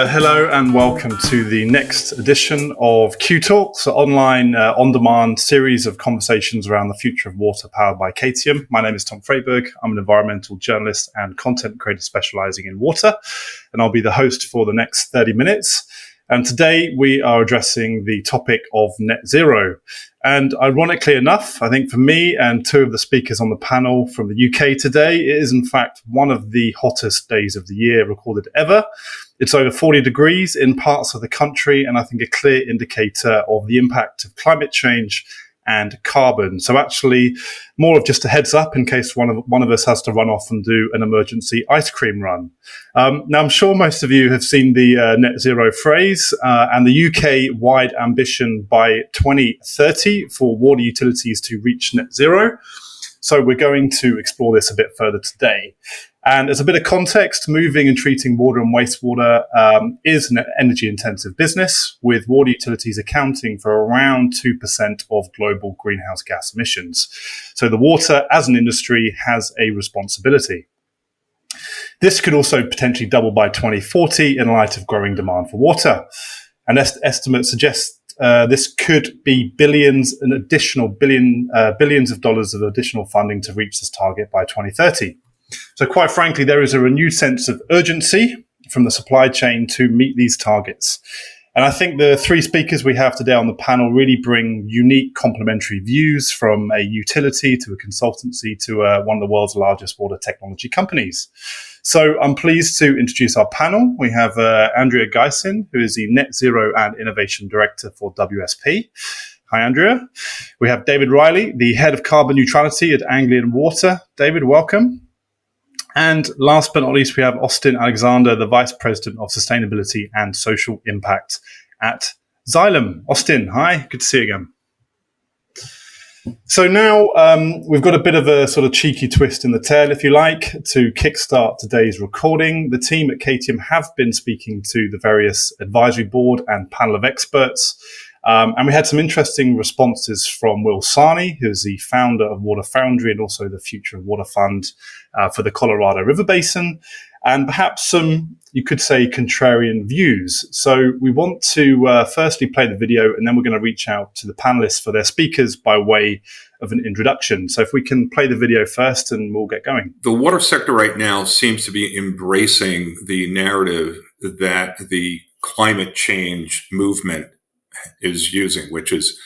Hello and welcome to the next edition of QTalks, an online on-demand series of conversations around the future of water powered by KTM. My name is Tom Freyberg. I'm an environmental journalist and content creator specializing in water, and I'll be the host for the next 30 minutes. And today we are addressing the topic of net zero. And ironically enough, I think for me and two of the speakers on the panel from the UK today, it is in fact one of the hottest days of the year recorded ever. It's over 40 degrees in parts of the country, and I think a clear indicator of the impact of climate change and carbon. So actually, more of just a heads up in case one of us has to run off and do an emergency ice cream run. Now, I'm sure most of you have seen the net zero phrase and the UK-wide ambition by 2030 for water utilities to reach net zero. So we're going to explore this a bit further today. And as a bit of context, moving and treating water and wastewater is an energy-intensive business, with water utilities accounting for around 2% of global greenhouse gas emissions. So the water, as an industry, has a responsibility. This could also potentially double by 2040 in light of growing demand for water. And estimates suggest this could be billions of dollars of additional funding to reach this target by 2030. So quite frankly, there is a renewed sense of urgency from the supply chain to meet these targets. And I think the three speakers we have today on the panel really bring unique complementary views, from a utility to a consultancy to one of the world's largest water technology companies. So I'm pleased to introduce our panel. We have Andrea Geisin, who is the Net Zero and Innovation Director for WSP. Hi, Andrea. We have David Riley, the Head of Carbon Neutrality at Anglian Water. David, welcome. And last but not least, we have Austin Alexander, the Vice President of Sustainability and Social Impact at Xylem. Austin, hi, good to see you again. So now we've got a bit of a sort of cheeky twist in the tail, if you like, to kickstart today's recording. The team at KTM have been speaking to the various advisory board and panel of experts. And we had some interesting responses from Will Sarney, who is the founder of Water Foundry and also the Future of Water Fund for the Colorado River Basin, and perhaps some, you could say, contrarian views. So we want to firstly play the video, and then we're going to reach out to the panelists for their speakers by way of an introduction. So if we can play the video first, and we'll get going. The water sector right now seems to be embracing the narrative that the climate change movement is using, which is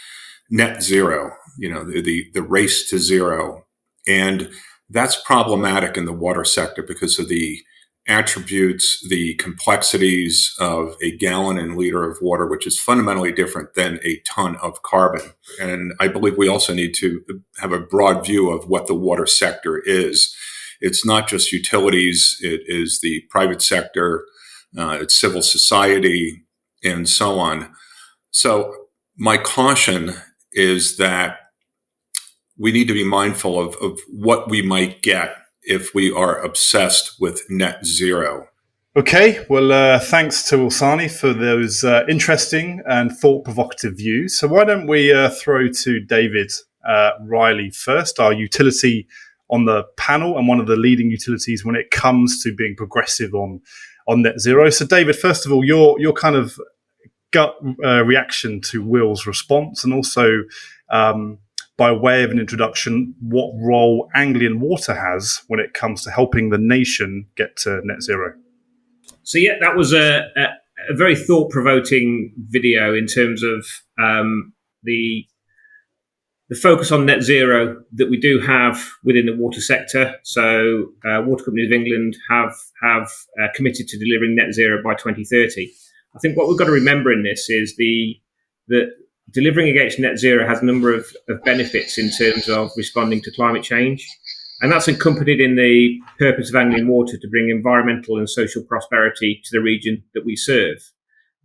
net zero, the race to zero. And that's problematic in the water sector because of the attributes, the complexities of a gallon and liter of water, which is fundamentally different than a ton of carbon. And I believe we also need to have a broad view of what the water sector is. It's not just utilities, it is the private sector, it's civil society, and so on. So my caution is that we need to be mindful of what we might get if we are obsessed with net zero. Okay, well, thanks to Ulsani for those interesting and thought-provocative views. So why don't we throw to David Riley first, our utility on the panel and one of the leading utilities when it comes to being progressive on net zero. So David, first of all, your kind of gut reaction to Will's response, and also by way of an introduction, what role Anglian Water has when it comes to helping the nation get to net zero. So yeah, that was a very thought-provoking video in terms of the focus on net zero that we do have within the water sector. So Water Companies of England have committed to delivering net zero by 2030. I think what we've got to remember in this is that delivering against net zero has a number of benefits in terms of responding to climate change. And that's accompanied in the purpose of Anglian Water to bring environmental and social prosperity to the region that we serve.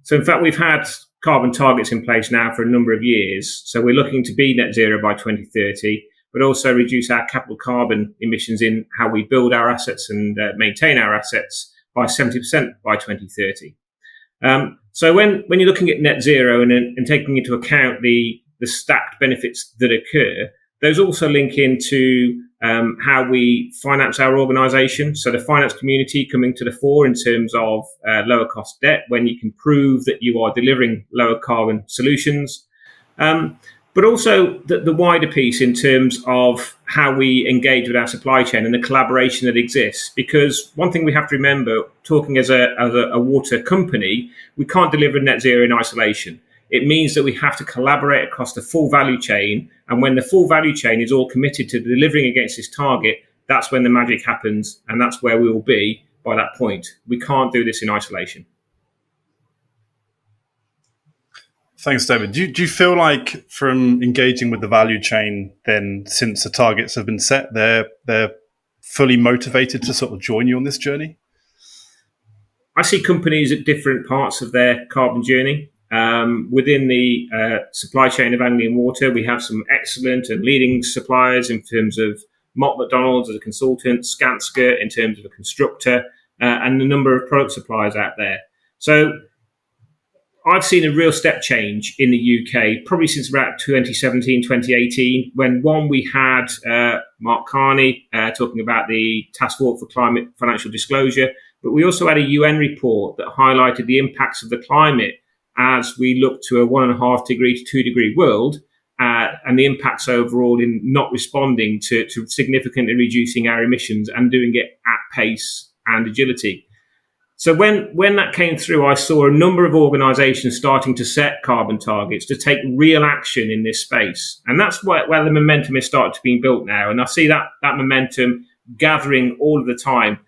So in fact, we've had carbon targets in place now for a number of years. So we're looking to be net zero by 2030, but also reduce our capital carbon emissions in how we build our assets and maintain our assets by 70% by 2030. So when you're looking at net zero and taking into account the stacked benefits that occur, those also link into how we finance our organisation. So the finance community coming to the fore in terms of lower cost debt when you can prove that you are delivering lower carbon solutions. But also the wider piece in terms of how we engage with our supply chain and the collaboration that exists. Because one thing we have to remember, talking as a water company, we can't deliver net zero in isolation. It means that we have to collaborate across the full value chain. And when the full value chain is all committed to delivering against this target, that's when the magic happens. And that's where we will be by that point. We can't do this in isolation. Thanks, David. Do you feel like from engaging with the value chain, then since the targets have been set, they're fully motivated to sort of join you on this journey? I see companies at different parts of their carbon journey. Within the supply chain of Anglian Water, we have some excellent and leading suppliers in terms of Mott MacDonald as a consultant, Skanska in terms of a constructor, and a number of product suppliers out there. So I've seen a real step change in the UK, probably since about 2017, 2018, when we had Mark Carney talking about the Task Force for Climate Financial Disclosure, but we also had a UN report that highlighted the impacts of the climate as we look to a 1.5 degree to 2 degree world, and the impacts overall in not responding to significantly reducing our emissions and doing it at pace and agility. So when that came through, I saw a number of organisations starting to set carbon targets to take real action in this space. And that's where the momentum is starting to be built now. And I see that momentum gathering all of the time.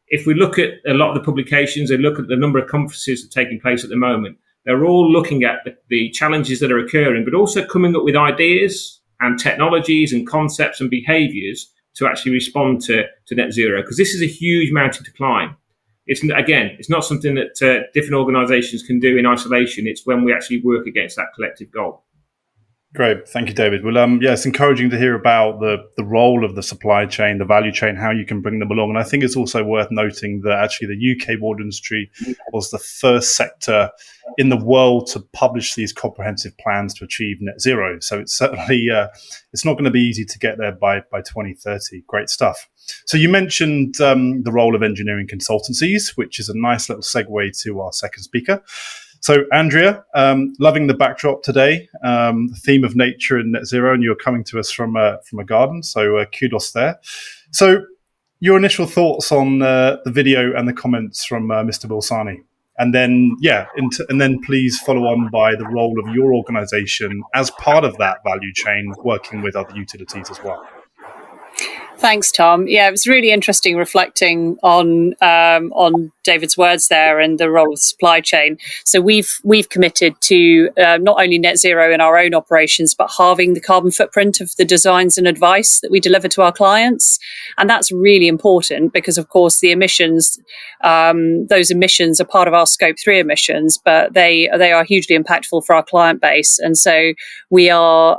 If we look at a lot of the publications and look at the number of conferences that are taking place at the moment, they're all looking at the challenges that are occurring, but also coming up with ideas and technologies and concepts and behaviours to actually respond to net zero. Because this is a huge mountain to climb. It's not something that different organisations can do in isolation. It's when we actually work against that collective goal. Great. Thank you, David. Well, it's encouraging to hear about the role of the supply chain, the value chain, how you can bring them along. And I think it's also worth noting that actually the UK water industry was the first sector in the world to publish these comprehensive plans to achieve net zero. So it's certainly, it's not going to be easy to get there by 2030. Great stuff. So you mentioned the role of engineering consultancies, which is a nice little segue to our second speaker. So, Andrea, loving the backdrop today, the theme of nature and net zero, and you're coming to us from a garden, so kudos there. So, your initial thoughts on the video and the comments from Mr. Bilsani, and then, and then please follow on by the role of your organisation as part of that value chain, working with other utilities as well. Thanks, Tom. Yeah, it was really interesting reflecting on David's words there and the role of the supply chain. So we've committed to not only net zero in our own operations, but halving the carbon footprint of the designs and advice that we deliver to our clients. And that's really important because, of course, the emissions, those emissions are part of our Scope 3 emissions, but they are hugely impactful for our client base. And so we are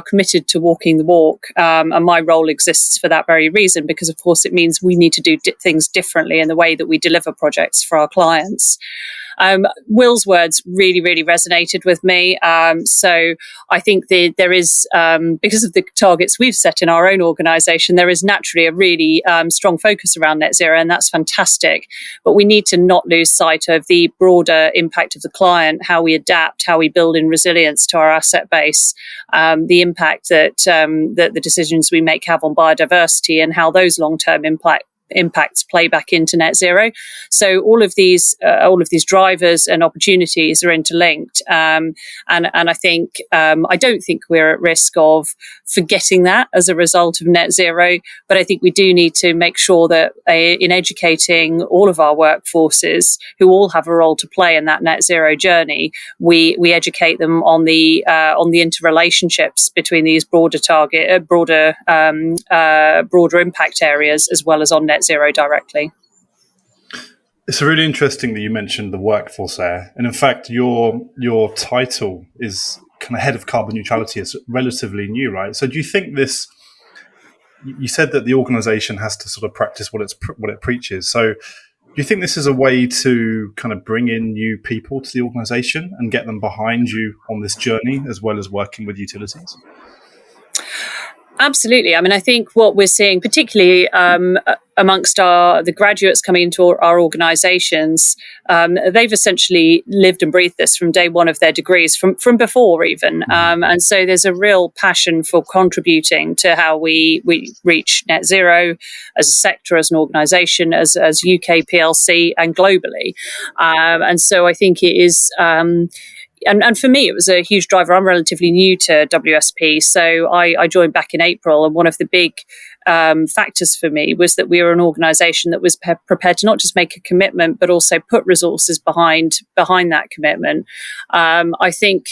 committed to walking the walk. And my role exists for that very reason, because of course it means we need to do things differently in the way that we deliver projects for our clients. Will's words really, really resonated with me. So I think there is, because of the targets we've set in our own organisation, there is naturally a really strong focus around net zero, and that's fantastic. But we need to not lose sight of the broader impact of the client, how we adapt, how we build in resilience to our asset base, the impact that the decisions we make have on biodiversity, and how those long-term impacts play back into net zero. So all of these drivers and opportunities are interlinked, and I think I don't think we're at risk of forgetting that as a result of net zero, but I think we do need to make sure that in educating all of our workforces, who all have a role to play in that net zero journey, we educate them on the interrelationships between these broader impact areas, as well as on net zero directly. It's really interesting that you mentioned the workforce there. And in fact, your title is kind of head of carbon neutrality. Is relatively new, right? So do you think this, you said that the organization has to sort of practice what it preaches. So do you think this is a way to kind of bring in new people to the organization and get them behind you on this journey, as well as working with utilities? Absolutely. I mean, I think what we're seeing, particularly amongst the graduates coming into our organisations, they've essentially lived and breathed this from day one of their degrees, from before even. And so there's a real passion for contributing to how we reach net zero as a sector, as an organisation, as UK PLC and globally. And so I think it is. And for me, it was a huge driver. I'm relatively new to WSP, so I joined back in April. And one of the big factors for me was that we were an organisation that was prepared to not just make a commitment, but also put resources behind that commitment. I think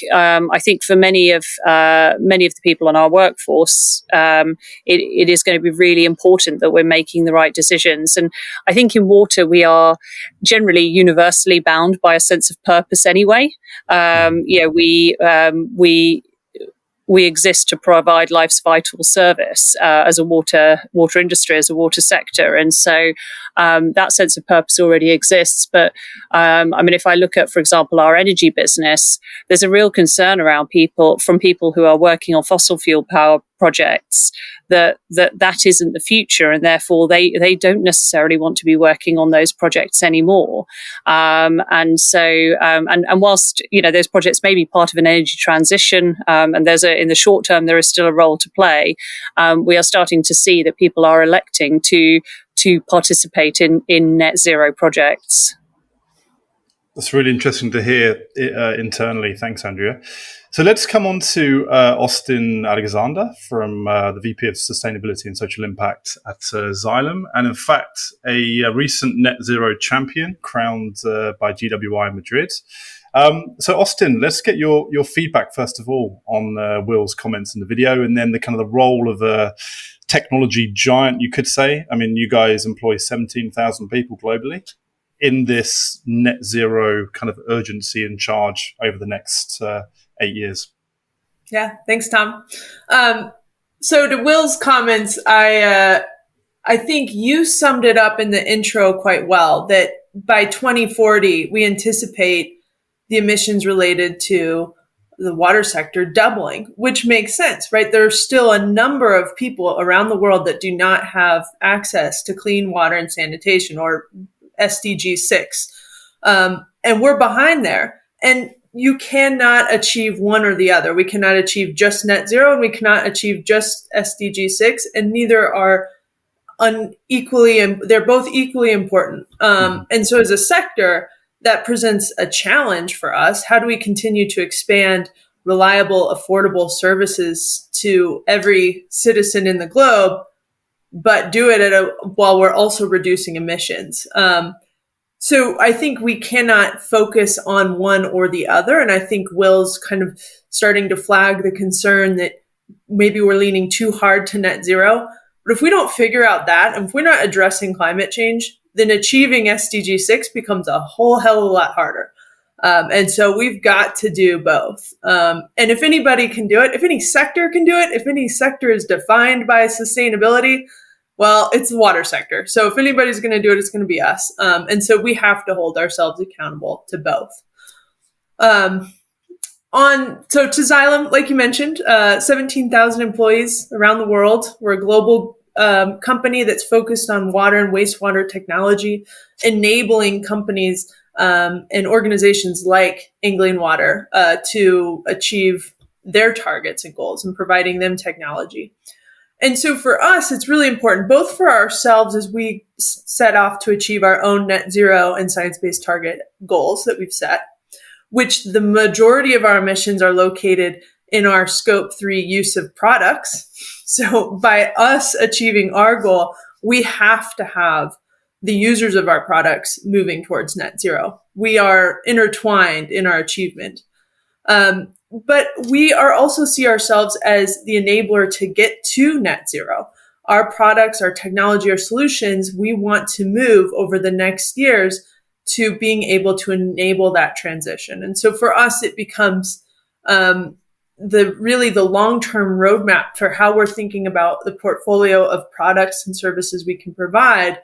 for many of the people on our workforce, it is going to be really important that we're making the right decisions. And I think in water, we are generally universally bound by a sense of purpose anyway. We exist to provide life's vital service as a water industry, as a water sector, and so that sense of purpose already exists. But I mean, if I look at, for example, our energy business, there's a real concern around people who are working on fossil fuel power projects that isn't the future, and therefore they don't necessarily want to be working on those projects anymore. And so whilst those projects may be part of an energy transition, and in the short term there is still a role to play, we are starting to see that people are electing to participate in net zero projects. That's really interesting to hear internally. Thanks, Andrea. So let's come on to Austin Alexander from the VP of Sustainability and Social Impact at Xylem, and in fact, a recent net zero champion crowned by GWI Madrid. So Austin, let's get your feedback first of all on Will's comments in the video, and then the role of a technology giant, you could say. I mean, you guys employ 17,000 people globally in this net zero kind of urgency and charge over the next 8 years. Yeah, thanks, Tom. So to Will's comments, I think you summed it up in the intro quite well, that by 2040, we anticipate the emissions related to the water sector doubling, which makes sense, right? There's still a number of people around the world that do not have access to clean water and sanitation, or SDG 6. And we're behind there. And you cannot achieve one or the other. We cannot achieve just net zero, and we cannot achieve just SDG 6, and neither are they're both equally important. And so as a sector, that presents a challenge for us. How do we continue to expand reliable, affordable services to every citizen in the globe, but do it while we're also reducing emissions? So I think we cannot focus on one or the other. And I think Will's kind of starting to flag the concern that maybe we're leaning too hard to net zero. But if we don't figure out that, and if we're not addressing climate change, then achieving SDG 6 becomes a whole hell of a lot harder. And so we've got to do both. And if anybody can do it, if any sector can do it, if any sector is defined by sustainability, well, it's the water sector. So if anybody's going to do it, it's going to be us. And so we have to hold ourselves accountable to both. So to Xylem, like you mentioned, 17,000 employees around the world. We're a global company that's focused on water and wastewater technology, enabling companies and organizations like England Water to achieve their targets and goals, and providing them technology. And so for us, it's really important, both for ourselves as we set off to achieve our own net zero and science-based target goals that we've set, which the majority of our emissions are located in our scope 3 use of products. So by us achieving our goal, we have to have the users of our products moving towards net zero. We are intertwined in our achievement. But we also see ourselves as the enabler to get to net zero. Our products, our technology, our solutions, we want to move over the next years to being able to enable that transition. And so for us, it becomes the long-term roadmap for how we're thinking about the portfolio of products and services we can provide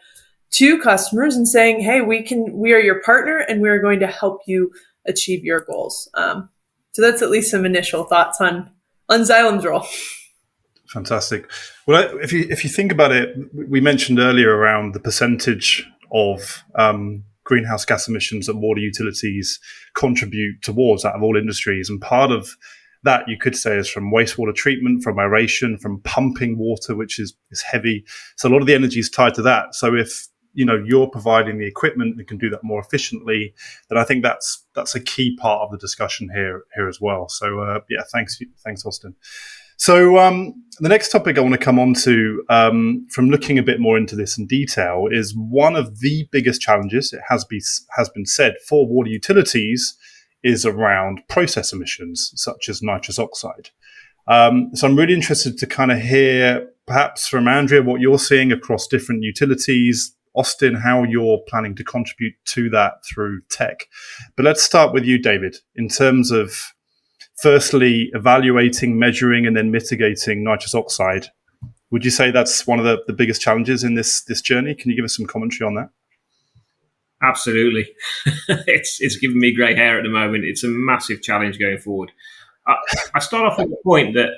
to customers, and saying, hey, we are your partner, and we are going to help you achieve your goals. So that's at least some initial thoughts on Xylem's role. Fantastic. Well, if you think about it, we mentioned earlier around the percentage of greenhouse gas emissions that water utilities contribute towards out of all industries, and part of that you could say is from wastewater treatment, from aeration, from pumping water, which is heavy. So a lot of the energy is tied to that. So if you're providing the equipment and can do that more efficiently, then I think that's a key part of the discussion here as well. So thanks Austin. So the next topic I want to come on to, from looking a bit more into this in detail, is one of the biggest challenges, it has been said, for water utilities is around process emissions, such as nitrous oxide. So I'm really interested to kind of hear, perhaps from Andrea, what you're seeing across different utilities, Austin, how you're planning to contribute to that through tech. But let's start with you, David, in terms of firstly, evaluating, measuring, and then mitigating nitrous oxide. Would you say that's one of the biggest challenges in this journey? Can you give us some commentary on that? Absolutely. It's giving me grey hair at the moment. It's a massive challenge going forward. I start off with the point that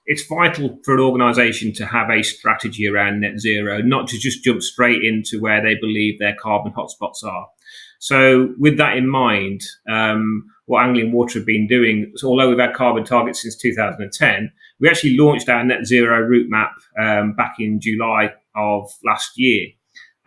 it's vital for an organisation to have a strategy around net zero, not to just jump straight into where they believe their carbon hotspots are. So with that in mind, what Anglian Water have been doing, so although we've had carbon targets since 2010, we actually launched our net zero route map back in July of last year.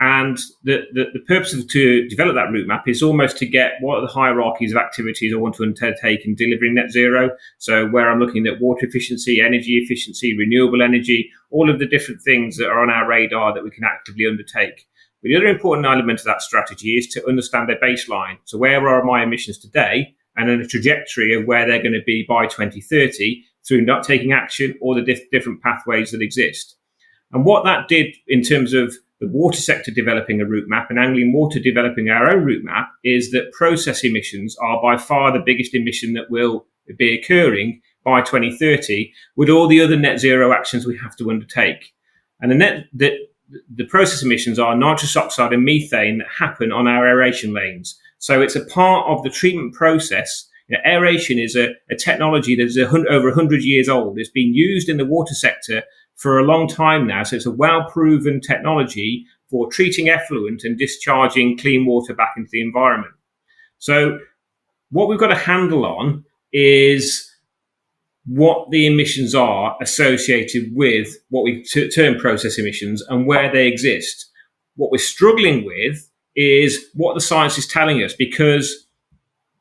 And the purpose to develop that route map is almost to get what are the hierarchies of activities I want to undertake in delivering net zero. So where I'm looking at water efficiency, energy efficiency, renewable energy, all of the different things that are on our radar that we can actively undertake. But the other important element of that strategy is to understand their baseline. So where are my emissions today, and then a trajectory of where they're going to be by 2030 through not taking action or the different pathways that exist. And what that did in terms of the water sector developing a route map and Anglian Water developing our own route map is that process emissions are by far the biggest emission that will be occurring by 2030 with all the other net zero actions we have to undertake. And the process emissions are nitrous oxide and methane that happen on our aeration lanes. So it's a part of the treatment process. Aeration is a technology that is over 100 years old. It's been used in the water sector for a long time now. So it's a well-proven technology for treating effluent and discharging clean water back into the environment. So what we've got a handle on is what the emissions are associated with what we term process emissions and where they exist. What we're struggling with is what the science is telling us, because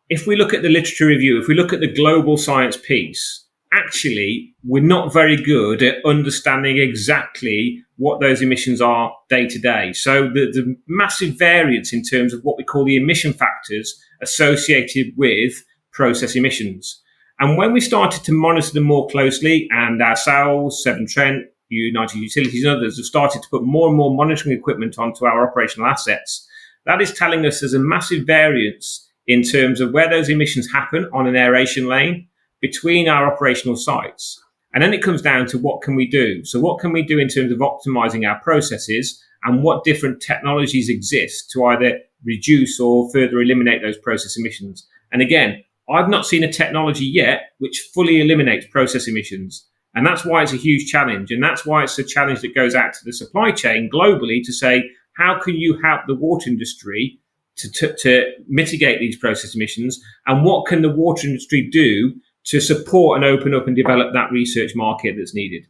if we look at the literature review, if we look at the global science piece, actually, we're not very good at understanding exactly what those emissions are day to day. So the massive variance in terms of what we call the emission factors associated with process emissions. And when we started to monitor them more closely, and ourselves, Severn Trent, United Utilities and others have started to put more and more monitoring equipment onto our operational assets, that is telling us there's a massive variance in terms of where those emissions happen on an aeration lane between our operational sites. And then it comes down to what can we do? So what can we do in terms of optimizing our processes, and what different technologies exist to either reduce or further eliminate those process emissions? And again, I've not seen a technology yet which fully eliminates process emissions. And that's why it's a huge challenge. And that's why it's a challenge that goes out to the supply chain globally to say, how can you help the water industry to mitigate these process emissions? And what can the water industry do to support and open up and develop that research market that's needed?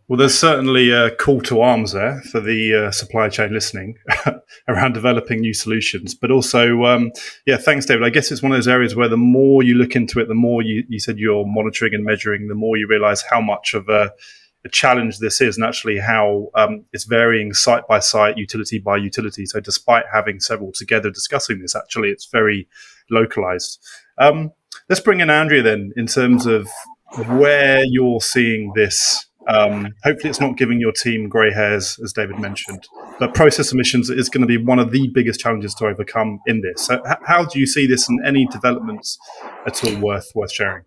Well, there's certainly a call to arms there for the supply chain listening around developing new solutions. But also, thanks, David. I guess it's one of those areas where the more you look into it, the more you said you're monitoring and measuring, the more you realize how much of a challenge this is, and actually how it's varying site by site, utility by utility. So despite having several together discussing this, actually it's very localized. Let's bring in Andrea then, in terms of where you're seeing this. Hopefully it's not giving your team grey hairs, as David mentioned, but process emissions is going to be one of the biggest challenges to overcome in this. So how do you see this, and any developments at all worth sharing?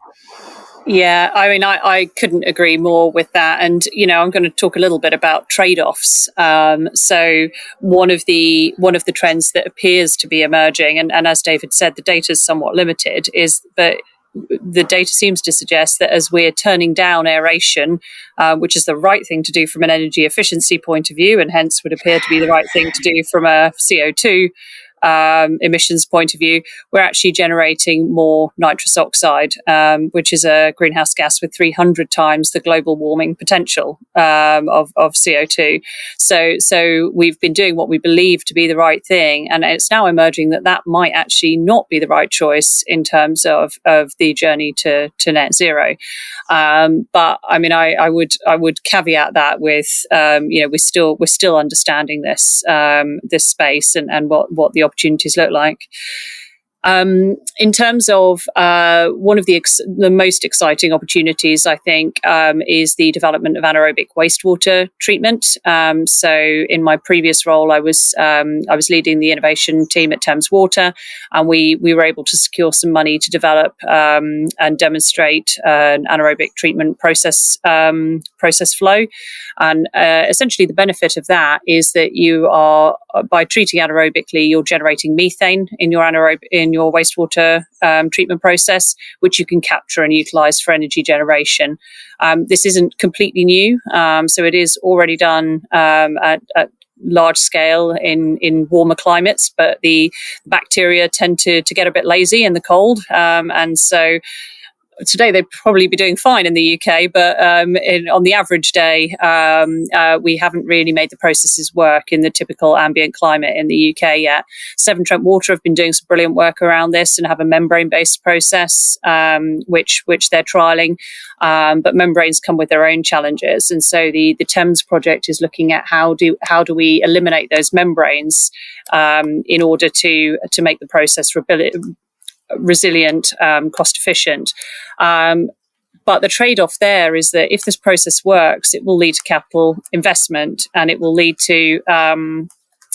Yeah, I mean, I couldn't agree more with that. And, I'm going to talk a little bit about trade-offs. So one of the trends that appears to be emerging, and as David said, the data is somewhat limited, is that the data seems to suggest that as we're turning down aeration, which is the right thing to do from an energy efficiency point of view, and hence would appear to be the right thing to do from a CO2 emissions point of view, we're actually generating more nitrous oxide, which is a greenhouse gas with 300 times the global warming potential of CO2. So we've been doing what we believe to be the right thing, and it's now emerging that might actually not be the right choice in terms of the journey to net zero. But I mean, I would caveat that with we're still understanding this space and what the opportunities look like. In terms of one of the most exciting opportunities, I think, is the development of anaerobic wastewater treatment. So, in my previous role, I was leading the innovation team at Thames Water, and we were able to secure some money to develop and demonstrate an anaerobic treatment process flow. And essentially, the benefit of that is that you are, by treating anaerobically, you're generating methane in your wastewater treatment process, which you can capture and utilize for energy generation. This isn't completely new, so it is already done at large scale in warmer climates, but the bacteria tend to get a bit lazy in the cold, and so today they'd probably be doing fine in the UK, but on the average day, we haven't really made the processes work in the typical ambient climate in the UK yet. Severn Trent Water have been doing some brilliant work around this and have a membrane-based process, which they're trialling, but membranes come with their own challenges. And so the Thames project is looking at how do we eliminate those membranes in order to make the process resilient, cost efficient. But the trade-off there is that if this process works, it will lead to capital investment, and it will lead to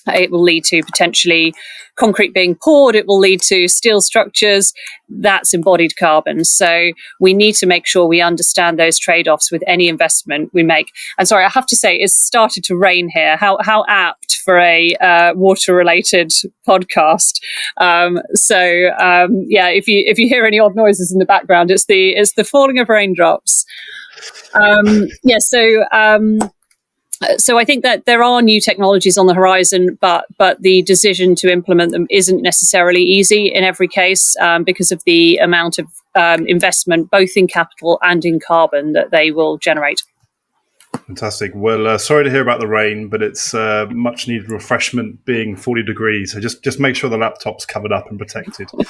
potentially concrete being poured. It will lead to steel structures. That's embodied carbon. So we need to make sure we understand those trade-offs with any investment we make. And sorry, I have to say, it's started to rain here. How apt for a water-related podcast. If you hear any odd noises in the background, it's the falling of raindrops. So I think that there are new technologies on the horizon, but the decision to implement them isn't necessarily easy in every case because of the amount of investment, both in capital and in carbon, that they will generate. Fantastic. Well, sorry to hear about the rain, but it's much needed refreshment being 40 degrees. So just make sure the laptop's covered up and protected. But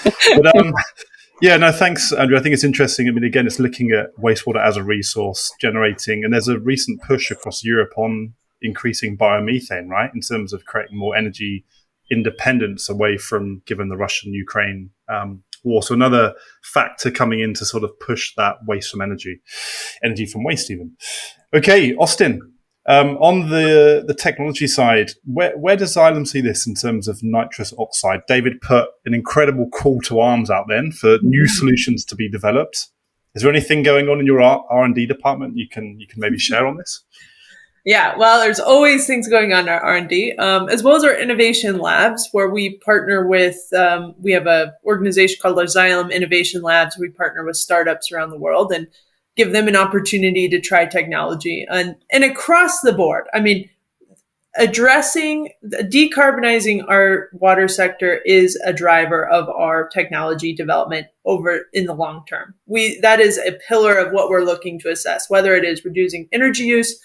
thanks, Andrew. I think it's interesting. I mean, again, it's looking at wastewater as a resource generating, and there's a recent push across Europe on increasing biomethane, right, in terms of creating more energy independence away from, given the Russian-Ukraine war. So another factor coming in to sort of push that waste from energy from waste even. Okay, Austin, on the technology side, where does Xylem see this in terms of nitrous oxide? David put an incredible call to arms out then for new solutions to be developed. Is there anything going on in your R&D department you can maybe share on this? Yeah, well, there's always things going on in our R&D, as well as our innovation labs, where we partner with, we have an organization called our Xylem Innovation Labs. We partner with startups around the world and give them an opportunity to try technology. And across the board, I mean, decarbonizing our water sector is a driver of our technology development over in the long term. That is a pillar of what we're looking to assess, whether it is reducing energy use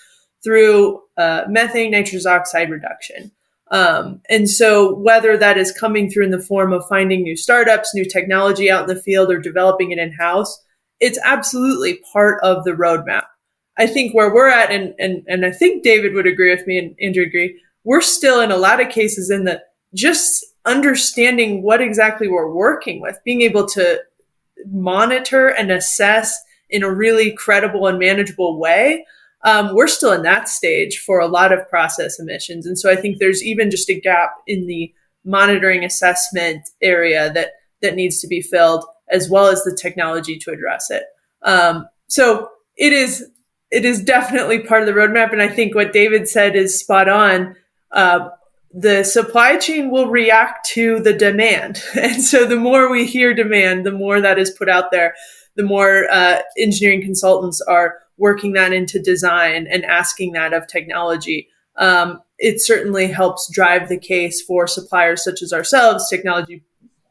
through methane, nitrous oxide reduction. And so whether that is coming through in the form of finding new startups, new technology out in the field, or developing it in-house, it's absolutely part of the roadmap. I think where we're at, and I think David would agree with me and Andrew agree, we're still in a lot of cases in the just understanding what exactly we're working with, being able to monitor and assess in a really credible and manageable way. We're still in that stage for a lot of process emissions. And so I think there's even just a gap in the monitoring assessment area that needs to be filled, as well as the technology to address it. So it is definitely part of the roadmap. And I think what David said is spot on. The supply chain will react to the demand. And so the more we hear demand, the more that is put out there, the more engineering consultants are working that into design and asking that of technology. It certainly helps drive the case for suppliers such as ourselves, technology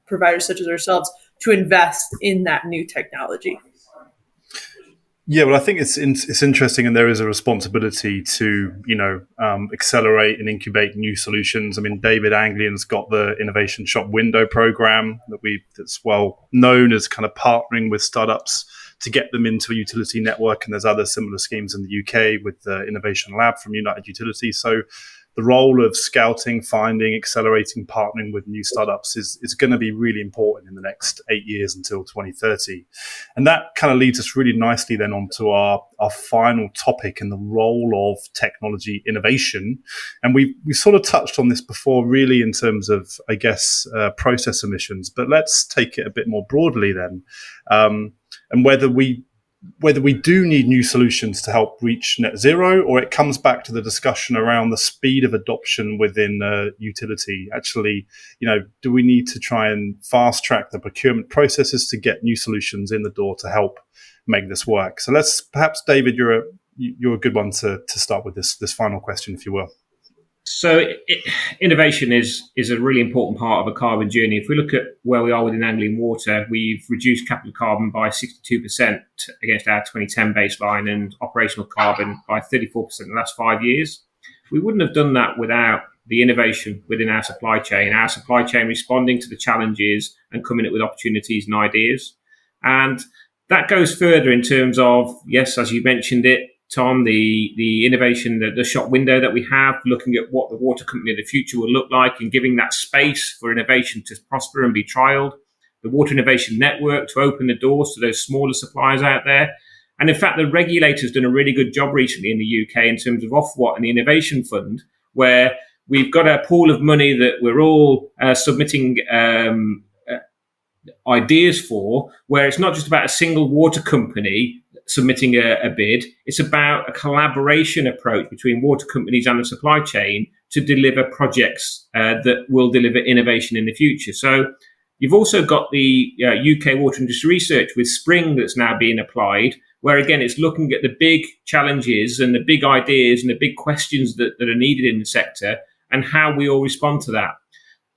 providers such as ourselves, to invest in that new technology. Yeah, well, I think it's interesting, and there is a responsibility to accelerate and incubate new solutions. I mean, David Anglian's got the Innovation Shop Window program that's well known as kind of partnering with startups to get them into a utility network, and there's other similar schemes in the UK with the Innovation Lab from United Utilities. So the role of scouting, finding, accelerating, partnering with new startups is going to be really important in the next 8 years until 2030. And that kind of leads us really nicely then onto our final topic and the role of technology innovation. And we sort of touched on this before, really, in terms of, I guess, process emissions. But let's take it a bit more broadly then. And whether we do need new solutions to help reach net zero, or it comes back to the discussion around the speed of adoption within utility. Actually, do we need to try and fast track the procurement processes to get new solutions in the door to help make this work? So let's perhaps, David, you're a good one to start with this final question, if you will. So innovation is a really important part of a carbon journey. If we look at where we are within Anglian Water, we've reduced capital carbon by 62% against our 2010 baseline and operational carbon by 34% in the last 5 years. We wouldn't have done that without the innovation within our supply chain responding to the challenges and coming up with opportunities and ideas. And that goes further in terms of, yes, as you mentioned it, Tom, the innovation, the shop window that we have, looking at what the water company of the future will look like and giving that space for innovation to prosper and be trialled. The Water Innovation Network to open the doors to those smaller suppliers out there. And in fact, the regulator's done a really good job recently in the UK in terms of Ofwat and the Innovation Fund, where we've got a pool of money that we're all submitting ideas for, where it's not just about a single water company submitting a bid. It's about a collaboration approach between water companies and the supply chain to deliver projects that will deliver innovation in the future. So you've also got the UK Water Industry Research with Spring that's now being applied, where again, it's looking at the big challenges and the big ideas and the big questions that are needed in the sector and how we all respond to that.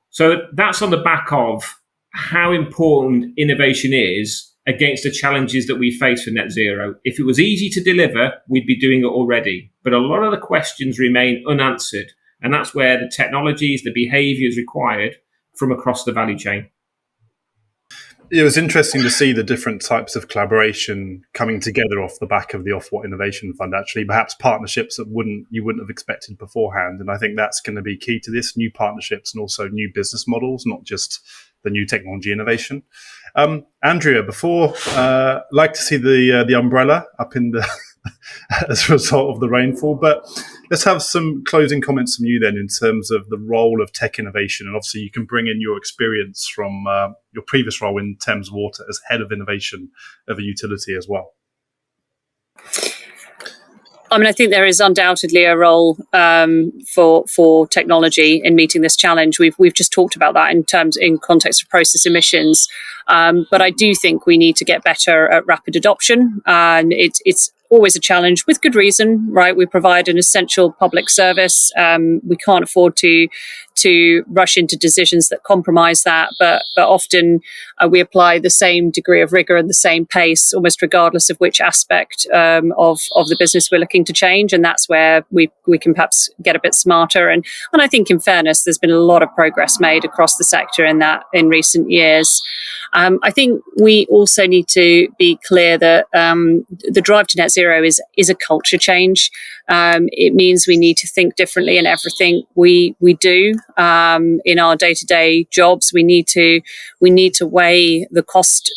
So that's on the back of how important innovation is against the challenges that we face for net zero. If it was easy to deliver, we'd be doing it already. But a lot of the questions remain unanswered. And that's where the technologies, the behaviours required from across the value chain. It was interesting to see the different types of collaboration coming together off the back of the Ofwat Innovation Fund, actually, perhaps partnerships that you wouldn't have expected beforehand. And I think that's going to be key to this, new partnerships and also new business models, not just the new technology innovation. Andrea, before, like to see the umbrella up in the as a result of the rainfall, but let's have some closing comments from you then in terms of the role of tech innovation. And obviously you can bring in your experience from your previous role in Thames Water as head of innovation of a utility as well. I mean, I think there is undoubtedly a role for technology in meeting this challenge. We've just talked about that in context of process emissions, but I do think we need to get better at rapid adoption. And it's always a challenge with good reason, right? We provide an essential public service. We can't afford to rush into decisions that compromise that, but often we apply the same degree of rigor and the same pace, almost regardless of which aspect of the business we're looking to change. And that's where we can perhaps get a bit smarter. And I think, in fairness, there's been a lot of progress made across the sector in recent years. I think we also need to be clear that the drive to net zero zero is a culture change. It means we need to think differently in everything we do in our day-to-day jobs. We need to weigh the cost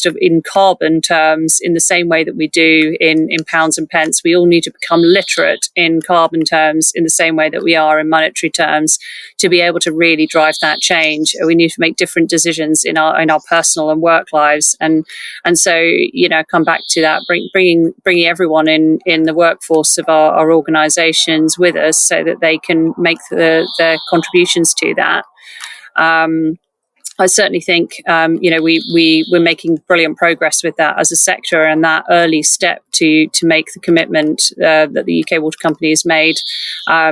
of in carbon terms in the same way that we do in pounds and pence. We all need to become literate in carbon terms in the same way that we are in monetary terms to be able to really drive that change. We need to make different decisions in our personal and work lives, and so come back to that, bringing everyone in the workforce of our organisations with us so that they can make their contributions to that. I certainly think, we're making brilliant progress with that as a sector, and that early step to make the commitment that the UK Water Company has made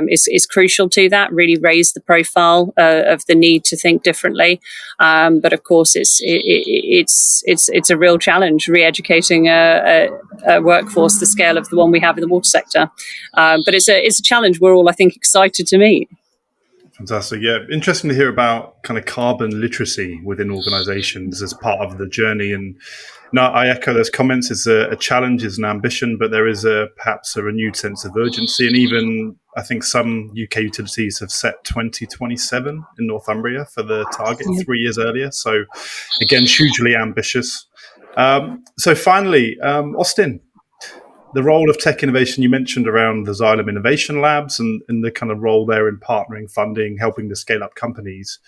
is crucial to that. Really raise the profile of the need to think differently, but of course it's a real challenge re-educating a workforce the scale of the one we have in the water sector. But it's a challenge we're all, I think, excited to meet. Fantastic. Yeah. Interesting to hear about kind of carbon literacy within organizations as part of the journey. And no, I echo those comments. It's a challenge, it's an ambition, but there is perhaps a renewed sense of urgency. And even I think some UK utilities have set 2027 in Northumbria for the target 3 years earlier. So again, hugely ambitious. So finally, Austin, the role of tech innovation, you mentioned around the Xylem Innovation Labs and the kind of role there in partnering, funding, helping to scale up companies.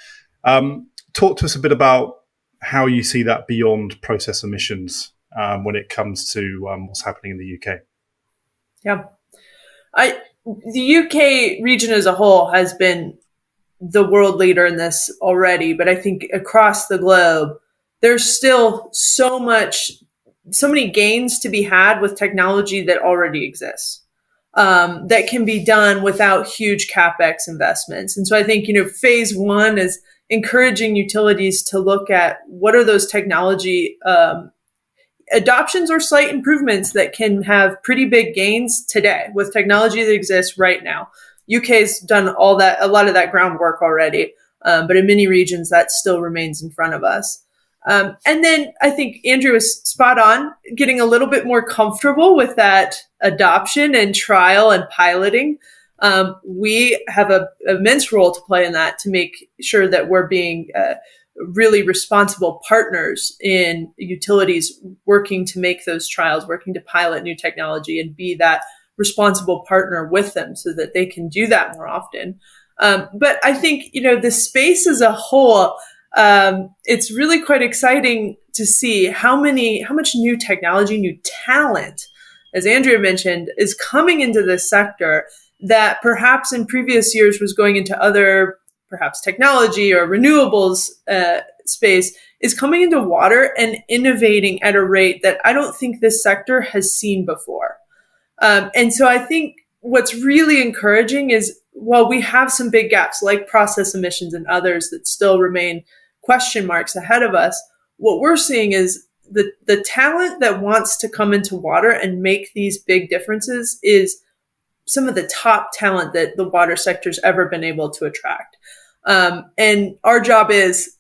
Talk to us a bit about how you see that beyond process emissions when it comes to what's happening in the UK. Yeah. The UK region as a whole has been the world leader in this already, but I think across the globe, there's still so many gains to be had with technology that already exists, that can be done without huge CapEx investments. And so I think, phase one is encouraging utilities to look at what are those technology adoptions or slight improvements that can have pretty big gains today with technology that exists right now. UK's done a lot of that groundwork already, but in many regions that still remains in front of us. And then I think Andrew was spot on, getting a little bit more comfortable with that adoption and trial and piloting. We have an immense role to play in that to make sure that we're being really responsible partners in utilities working to make those trials, working to pilot new technology and be that responsible partner with them so that they can do that more often. But I think, the space as a whole, it's really quite exciting to see how much new technology, new talent, as Andrea mentioned, is coming into this sector that perhaps in previous years was going into other, perhaps technology or renewables space, is coming into water and innovating at a rate that I don't think this sector has seen before. And so I think what's really encouraging is, while we have some big gaps like process emissions and others that still remain question marks ahead of us, what we're seeing is the talent that wants to come into water and make these big differences is some of the top talent that the water sector's ever been able to attract. And our job is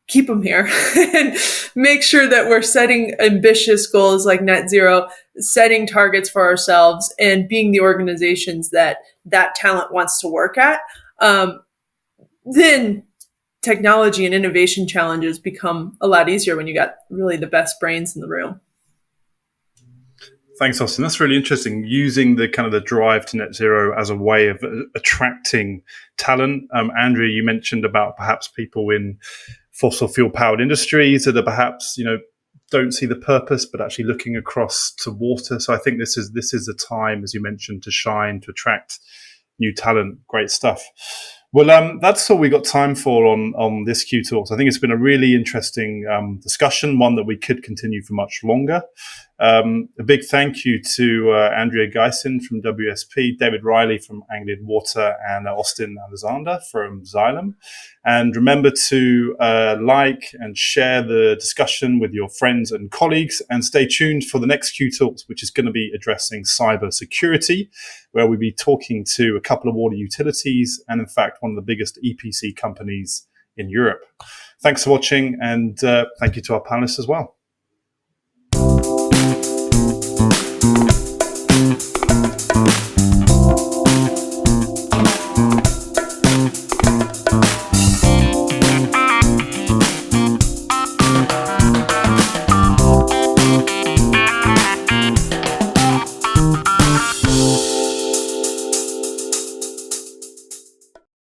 keep them here and make sure that we're setting ambitious goals like net zero, setting targets for ourselves, and being the organizations that talent wants to work at. Then technology and innovation challenges become a lot easier when you got really the best brains in the room. Thanks, Austin. That's really interesting. Using the kind of the drive to net zero as a way of attracting talent. Andrea, you mentioned about perhaps people in fossil fuel powered industries that are perhaps, don't see the purpose, but actually looking across to water. So I think this is a time, as you mentioned, to shine, to attract new talent. Great stuff. Well, that's all we got time for on this QTalks. I think it's been a really interesting discussion, one that we could continue for much longer. A big thank you to Andrea Geisen from WSP, David Riley from Anglian Water, and Austin Alexander from Xylem. And remember to like and share the discussion with your friends and colleagues, and stay tuned for the next QTalks, which is going to be addressing cyber security, where we'll be talking to a couple of water utilities and, in fact, one of the biggest EPC companies in Europe. Thanks for watching, and thank you to our panelists as well. you.